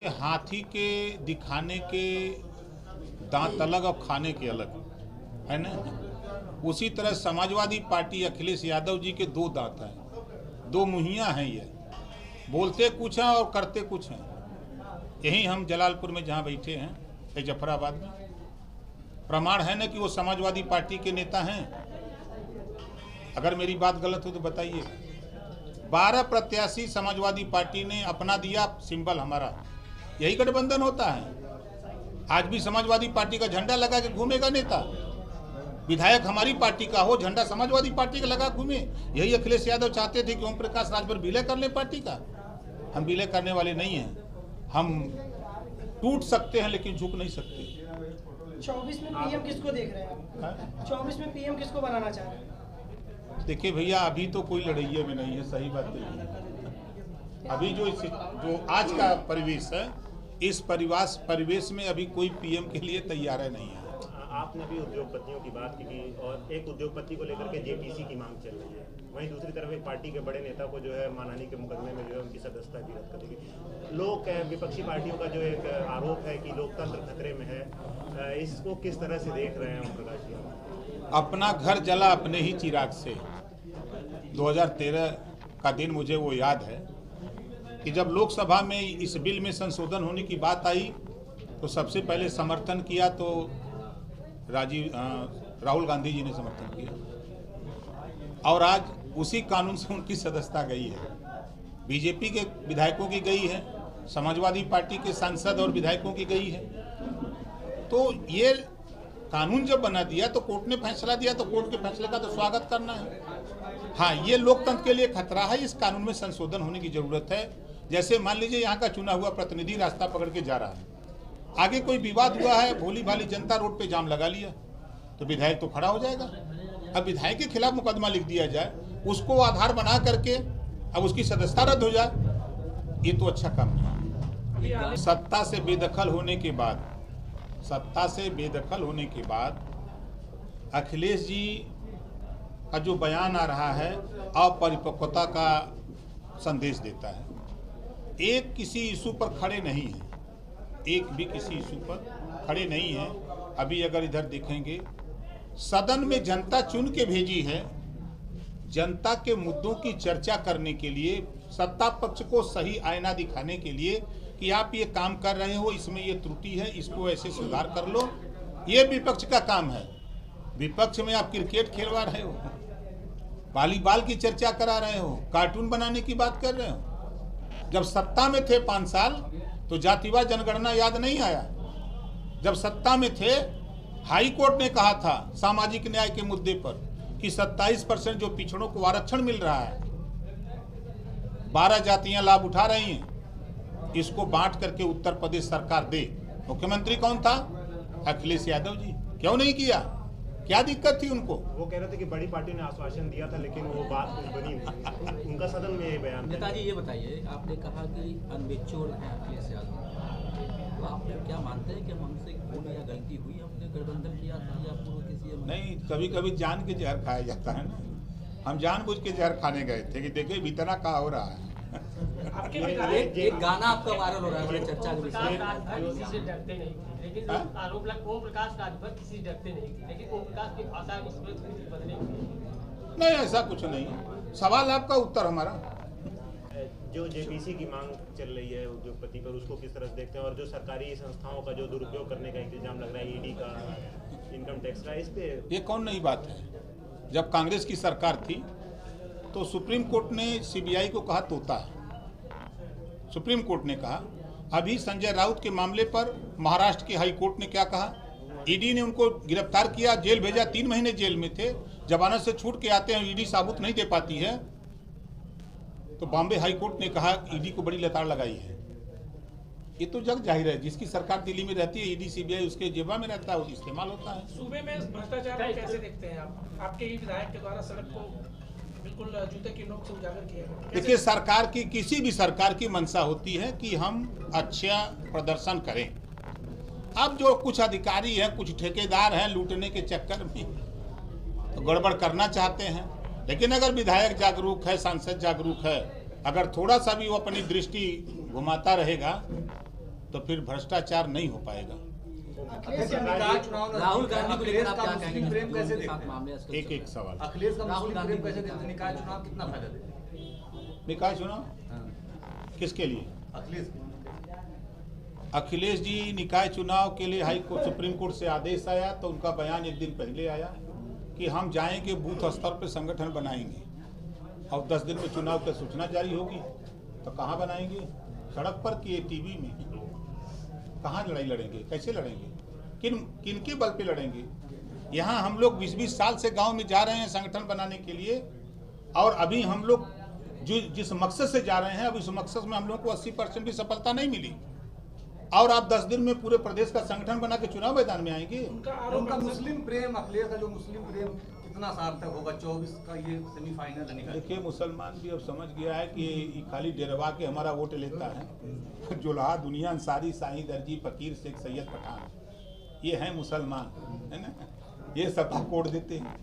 हाथी के दिखाने के दांत अलग और खाने के अलग है ना। उसी तरह समाजवादी पार्टी अखिलेश यादव जी के दो दांत हैं, दो मुहियां हैं। ये बोलते कुछ हैं और करते कुछ हैं। यही हम जलालपुर में जहां बैठे हैं जफराबाद में प्रमाण है ना कि वो समाजवादी पार्टी के नेता हैं। अगर मेरी बात गलत हो तो बताइए। 12 प्रत्याशी समाजवादी पार्टी ने अपना दिया, सिंबल हमारा। यही गठबंधन होता है। आज भी समाजवादी पार्टी का झंडा लगा के घूमेगा नेता, विधायक हमारी पार्टी का हो, झंडा समाजवादी पार्टी का लगा घूमे। यही अखिलेश यादव चाहते थे कि ओम प्रकाश राजभर विलय कर ले पार्टी का। हम विलय करने वाले नहीं हैं। हम टूट सकते हैं लेकिन झुक नहीं सकते। 24 में पीएम किसको देख रहे हैं? 24 में पीएम किसको बनाना चाह रहे हैं? देखिए भैया, अभी तो कोई लड़ाइये में नहीं है, सही बात है। अभी जो आज का परिवेश है, इस परिवेश में अभी कोई पीएम के लिए तैयार नहीं है। आपने भी उद्योगपतियों की बात की और एक उद्योगपति को लेकर के जेपीसी की मांग चल रही है। वहीं दूसरी तरफ एक पार्टी के बड़े नेता को जो है मानहानि के मुकदमे में जो है उनकी सदस्यता भी रद्द करेगी। लोग विपक्षी पार्टियों का जो एक आरोप है कि लोकतंत्र खतरे में है, इसको किस तरह से देख रहे हैं ओम प्रकाश जी? अपना घर जला अपने ही चिराग से। 2013 का दिन मुझे वो याद है कि जब लोकसभा में इस बिल में संशोधन होने की बात आई तो सबसे पहले समर्थन किया तो राहुल गांधी जी ने समर्थन किया और आज उसी कानून से उनकी सदस्यता गई है। बीजेपी के विधायकों की गई है, समाजवादी पार्टी के सांसद और विधायकों की गई है। तो ये कानून जब बना दिया तो कोर्ट ने फैसला दिया तो कोर्ट के फैसले का तो स्वागत करना है। हाँ, ये लोकतंत्र के लिए खतरा है। इस कानून में संशोधन होने की जरूरत है। जैसे मान लीजिए यहाँ का चुना हुआ प्रतिनिधि रास्ता पकड़ के जा रहा है, आगे कोई विवाद हुआ है, भोली भाली जनता रोड पे जाम लगा लिया तो विधायक तो खड़ा हो जाएगा। अब विधायक के खिलाफ मुकदमा लिख दिया जाए, उसको आधार बना करके अब उसकी सदस्यता रद्द हो जाए, ये तो अच्छा काम नहीं। सत्ता से बेदखल होने के बाद अखिलेश जी का जो बयान आ रहा है अपरिपक्वता का संदेश देता है। एक किसी इशू पर खड़े नहीं है, एक भी किसी इशू पर खड़े नहीं है। अभी अगर इधर देखेंगे, सदन में जनता चुन के भेजी है, जनता के मुद्दों की चर्चा करने के लिए, सत्ता पक्ष को सही आईना दिखाने के लिए कि आप ये काम कर रहे हो, इसमें ये त्रुटि है, इसको ऐसे सुधार कर लो। ये विपक्ष का काम है। विपक्ष में आप क्रिकेट खेलवा रहे हो, वॉलीबॉल की चर्चा करा रहे हो, कार्टून बनाने की बात कर रहे हो। जब सत्ता में थे 5 साल तो जातिवाद जनगणना याद नहीं आया। जब सत्ता में थे, हाई कोर्ट ने कहा था सामाजिक न्याय के मुद्दे पर कि 27% जो पिछड़ों को आरक्षण मिल रहा है, 12 जातियां लाभ उठा रही हैं, इसको बांट करके उत्तर प्रदेश सरकार दे। मुख्यमंत्री कौन था? अखिलेश यादव जी। क्यों नहीं किया? क्या दिक्कत थी उनको? वो कह रहे थे कि बड़ी पार्टी ने आश्वासन दिया था लेकिन वो बात कुछ बनी नहीं। उनका सदन में ये बयान। नेताजी ये बताइए, आपने कहा कि अनमेच्योर है अखिलेश यादव, तो आप क्या मानते हैं कि हमसे भूल या गलती हुई, हमने गठबंधन किया था या पूर्व किसी? नहीं, कभी कभी जान के जहर खाया जाता है ना। हम जानबूझ के जहर खाने गए थे कि देखिए भीतना क्या हो रहा है। एक गाना आपका वायरल हो रहा है बड़े चर्चा के विषय। किसी से डरते नहीं, लेकिन आरोप लगा ओम प्रकाश राजभर किसी से डरते नहीं, लेकिन ओम प्रकाश की भाषा नहीं, ऐसा कुछ नहीं। सवाल आपका, उत्तर हमारा। जो जेपीसी की मांग चल रही है उद्योगपति पर, उसको किस तरह से देखते हैं? और जो सरकारी संस्थाओं का जो दुरुपयोग करने का इंतजाम लग रहा है, ईडी का, इनकम टैक्स का, इस पे ये कौन नई बात है? जब कांग्रेस की सरकार थी तो सुप्रीम कोर्ट ने सीबीआई को कहा तोता है। सुप्रीम कोर्ट ने कहा। अभी संजय राउत के मामले पर महाराष्ट्र के हाई कोर्ट ने क्या कहा? ईडी ने उनको गिरफ्तार किया, जेल भेजा, 3 महीने जेल में थे, जमानत से छूट के आते हैं, ईडी सबूत नहीं दे पाती है तो बॉम्बे हाई कोर्ट ने कहा ईडी को बड़ी लताड़ लगाई है। ये तो जग जाहिर है, जिसकी सरकार दिल्ली में रहती है, ईडी सीबीआई उसके जेबा में रहता है, वो इस्तेमाल होता है। सूबे में भ्रष्टाचार कैसे देखते हैं आप? आपके ही विधायक के द्वारा सड़क को बिल्कुल जूते की नोक से उजागर किया। देखिए, सरकार की, किसी भी सरकार की मंशा होती है कि हम अच्छा प्रदर्शन करें। अब जो कुछ अधिकारी हैं, कुछ ठेकेदार हैं, लूटने के चक्कर में तो गड़बड़ करना चाहते हैं। लेकिन अगर विधायक जागरूक है, सांसद जागरूक है, अगर थोड़ा सा भी वो अपनी दृष्टि घुमाता रहेगा तो फिर भ्रष्टाचार नहीं हो पाएगा। अखिलेश निकाय चुनाव राहुल गांधी को लेकर अखिलेश आप का क्या मुस्लिम कहेंगे? प्रेम कैसे उनके साथ देखते हैं? मामले है, इसके एक सवाल। अखिलेश का राहुल मुस्लिम गांधी प्रेम कैसे को देखते हैं? निकाय चुनाव कितना फायदा देगा? निकाय चुनाव किसके लिए? अखिलेश अखिलेश जी निकाय चुनाव के लिए हाई कोर्ट सुप्रीम कोर्ट से आदेश आया तो उनका बयान एक दिन पहले आया कि हम जाएंगे बूथ स्तर पर संगठन बनाएंगे और 10 दिन में चुनाव की सूचना जारी होगी। तो कहाँ बनाएंगे? सड़क पर कि टीवी में? कहाँ लड़ाई लड़ेंगे? कैसे लड़ेंगे? किन के बल पे लड़ेंगे? यहाँ हम लोग 20-20 साल से गांव में जा रहे हैं संगठन बनाने के लिए और अभी हम लोग जिस मकसद से जा रहे हैं अब इस मकसद में हम लोग को 80% भी सफलता नहीं मिली और आप 10 दिन में पूरे प्रदेश का संगठन बना के चुनाव मैदान में आएंगे। उनका मुस्लिम प्रेम, अखिलेश का जो मुस्लिम प्रेम कितना सार्थक होगा? 24 का ये सेमीफाइनल निकाल। देखिए मुसलमान भी अब समझ गया है कि ये खाली डेरवा के हमारा वोट लेता है। जुल्हा दुनिया अंसारी शाही दर्जी फकीर शेख सैयद पठान ये हैं मुसलमान, है ना? ये सपा कोड देते हैं।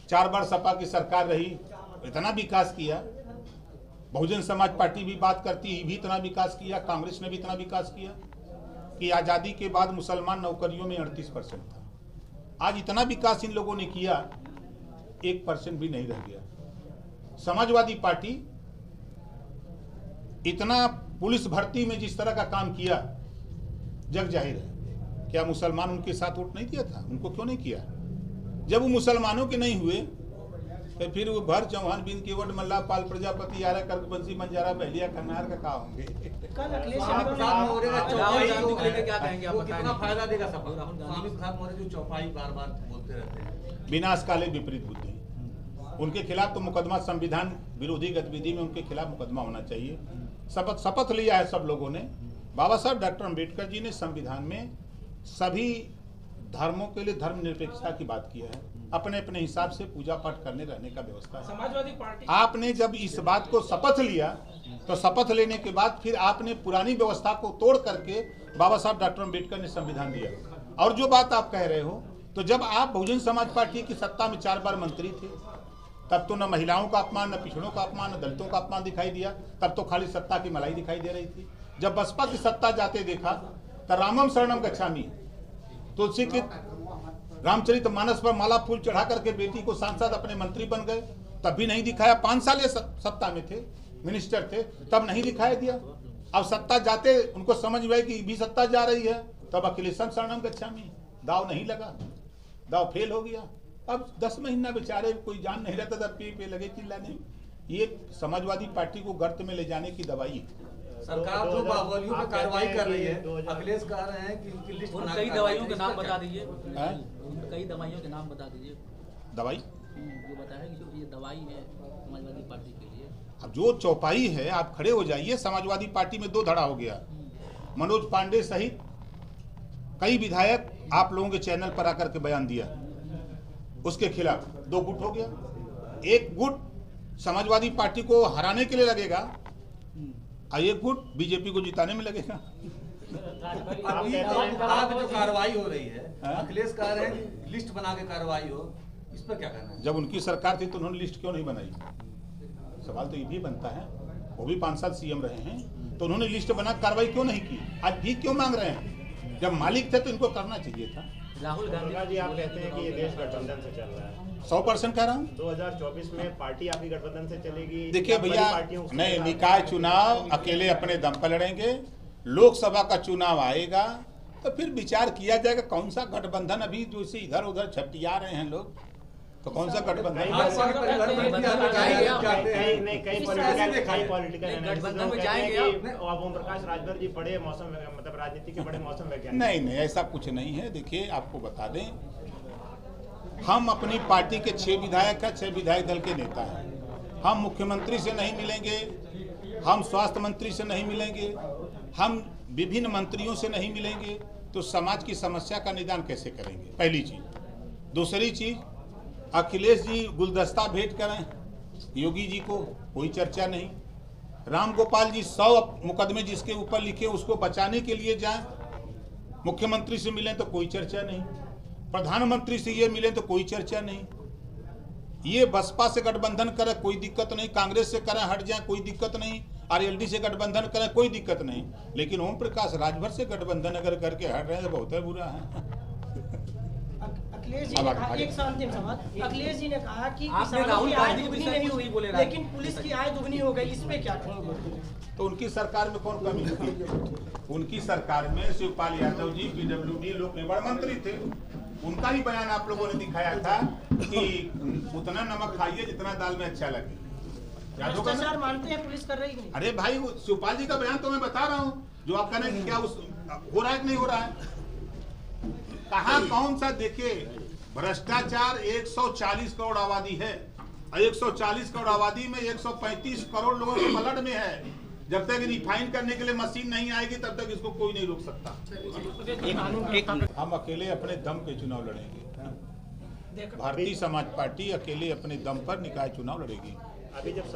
4 बार सपा की सरकार रही, इतना विकास किया। बहुजन समाज पार्टी भी बात करती है, भी इतना विकास किया। कांग्रेस ने भी इतना विकास किया कि आज़ादी के बाद मुसलमान नौकरियों में 38% था। आज इतना विकास इन लोगों ने किया 1% भी नहीं रह गया। समाजवादी पार्टी इतना पुलिस भर्ती में जिस तरह का काम किया जग जाहिर है। क्या मुसलमान उनके साथ वोट नहीं दिया था? उनको क्यों नहीं किया? जब वो मुसलमानों के नहीं हुए तो फिर वो भर चौहान बिन केवट मल्ला पाल प्रजापति यारा कर्कबंसी बंजारा बहलिया कन्हार का कहा होंगे। कल अखिलेश स्वामी यादव प्रसाद मौर्य का चौपाई राहुल गांधी को लेकर क्या कहेंगे आप वो बताएं? कितना फायदा देगा सबको? राहुल गांधी- स्वामी प्रसाद मौर्य जो चौपाई बार बार बोलते रहते हैं, विनाश काले विपरीत बुद्धि। उनके खिलाफ तो मुकदमा, संविधान विरोधी गतिविधि में उनके खिलाफ मुकदमा होना चाहिए। शपथ लिया है सब लोगों ने। बाबा साहब डॉक्टर अम्बेडकर जी ने संविधान में सभी धर्मों के लिए धर्मनिरपेक्षता की बात की है। अपने अपने हिसाब से पूजा पाठ करने रहने का व्यवस्था है। समाजवादी पार्टी आपने जब इस बात को शपथ लिया तो शपथ लेने के बाद फिर आपने पुरानी व्यवस्था को तोड़ करके बाबा साहब डॉक्टर अम्बेडकर ने संविधान दिया। और जो बात आप कह रहे हो, तो जब आप बहुजन समाज पार्टी की सत्ता में 4 बार मंत्री थे तब तो न महिलाओं का अपमान, न पिछड़ों का अपमान, न दलितों का अपमान दिखाई दिया। तब तो खाली सत्ता की मलाई दिखाई दे रही थी। जब बसपा की सत्ता जाते देखा तो रामम शरणम गच्छामि, तुलसी के रामचरितमानस पर माला फूल चढ़ा करके बेटी को सांसद अपने मंत्री बन गए, तब भी नहीं दिखाया। 5 साल ये सत्ता में थे, मिनिस्टर थे, तब नहीं दिखाई दिया। अब सत्ता जाते उनको समझ में आई कि भी सत्ता जा रही है, तब अखिलेशम शरणम गच्छामि। दाव नहीं लगा, दाव फेल हो गया। अब 10 महीना बेचारे कोई जान नहीं रहता था, पे लगे चिल्लाने। ये समाजवादी पार्टी को गर्त में ले जाने की दवाई है। सरकार जो बाहुबलियों पे कार्रवाई कर रही है, अखिलेश कह रहे हैं कि उनकी लिस्ट उन बना कई के दवाइयों के कार्रवाई नाम करें। बता दीजिए। हैं? उन कई दवाइयों के नाम बता दीजिए। दवाई जो बताया कि जो ये दवाई है समाजवादी पार्टी के लिए। अब जो चौपाई है, आप खड़े हो जाइए। समाजवादी पार्टी में 2 धड़ा हो गया। मनोज पांडे सहित कई विधायक आप लोगों के चैनल पर आकर के बयान दिया, उसके खिलाफ 2 गुट हो गया। एक गुट समाजवादी पार्टी को हराने के लिए लगेगा और एक गुट बीजेपी को जिताने में लगेगा। अभी आप जो कार्रवाई हो रही है, हाँ? अखिलेश कह रहे हैं कि लिस्ट बना के कार्रवाई हो, इस पर क्या कहना है? जब उनकी सरकार थी तो उन्होंने लिस्ट क्यों नहीं बनाई? सवाल तो ये भी बनता है। वो भी 5 साल सीएम रहे हैं, तो उन्होंने लिस्ट बना कार्रवाई क्यों नहीं की? आज भी क्यों मांग रहे हैं? जब मालिक थे तो इनको करना चाहिए था। राहुल दुर्गा जी, आप गांधी कहते हैं कि ये देश गठबंधन से चल रहा है। 100% कह रहा हूँ। 2024 में पार्टी आपकी गठबंधन से चलेगी? देखिए या बड़ी भैया, पार्टियों से नहीं, चलेगा? निकाय चुनाव अकेले अपने दम पर लड़ेंगे। लोकसभा का चुनाव आएगा तो फिर विचार किया जाएगा कौन सा गठबंधन। अभी जो इसे इधर उधर झपटिया रहे हैं लोग, तो कौन सा गठबंधन? भाजपा के परिवार में जाएंगे आप? कई पॉलिटिकल गठबंधन में जाएंगे आप? ओम प्रकाश राजभर जी बड़े मौसम, मतलब राजनीति के बड़े मौसम वैज्ञानिक। नहीं, ऐसा कुछ नहीं है। देखिए, आपको बता दें, हम अपनी पार्टी के 6 विधायक हैं, 6 विधायक दल के नेता हैं। हम मुख्यमंत्री से नहीं मिलेंगे, हम स्वास्थ्य मंत्री से नहीं मिलेंगे, हम विभिन्न मंत्रियों से नहीं मिलेंगे, तो समाज की समस्या का निदान कैसे करेंगे? पहली चीज। दूसरी चीज, अखिलेश जी गुलदस्ता भेंट करें योगी जी को, कोई चर्चा नहीं। राम गोपाल जी 100 मुकदमे जिसके ऊपर लिखे उसको बचाने के लिए जाएं, मुख्यमंत्री से मिलें तो कोई चर्चा नहीं। प्रधानमंत्री से ये मिले तो कोई चर्चा नहीं। ये बसपा से गठबंधन करे कोई दिक्कत नहीं, कांग्रेस से करें हट जाए कोई दिक्कत नहीं, आरएलडी से गठबंधन करें, कोई दिक्कत नहीं, लेकिन ओम प्रकाश राजभर से गठबंधन अगर करके हट रहे हैं तो बहुत है बुरा है। अखिलेश जी ने कहा, एक अंतिम सवाल, अखिलेश जी ने कहा कि आपने किसानों राहुल की आय गांधी के दुगनी विषय नहीं कुछ हुई, नहीं बोले, लेकिन पुलिस की आय दुगनी हो गई, इस पे क्या कहेंगे? तो उनकी सरकार में कौन कमी थी? उनकी सरकार में शिवपाल यादव जी पीडब्ल्यूडी लोक निर्माण मंत्री थे, उनका ही बयान आप लोगों ने दिखाया था कि उतना नमक खाइए जितना दाल में अच्छा लगे। भ्रष्टाचार मानते हैं पुलिस कर रही नहीं? अरे भाई, वो शिवपाल जी का बयान तो मैं बता रहा हूँ, जो आप कह रहे हैं कि क्या उस हो रहा है कि नहीं हो रहा है। कहाँ कौन सा देखिए, भ्रष्टाचार 140 करोड़ आबादी है, 140 करोड़ आबादी में 135 करोड़ लोगों के पलट में है। जब तक रिफाइन करने के लिए मशीन नहीं आएगी तब तक इसको कोई नहीं रोक सकता। हम अकेले अपने दम पे चुनाव लड़ेंगे। भारतीय समाज पार्टी अकेले अपने दम पर निकाय चुनाव लड़ेगी। अभी जब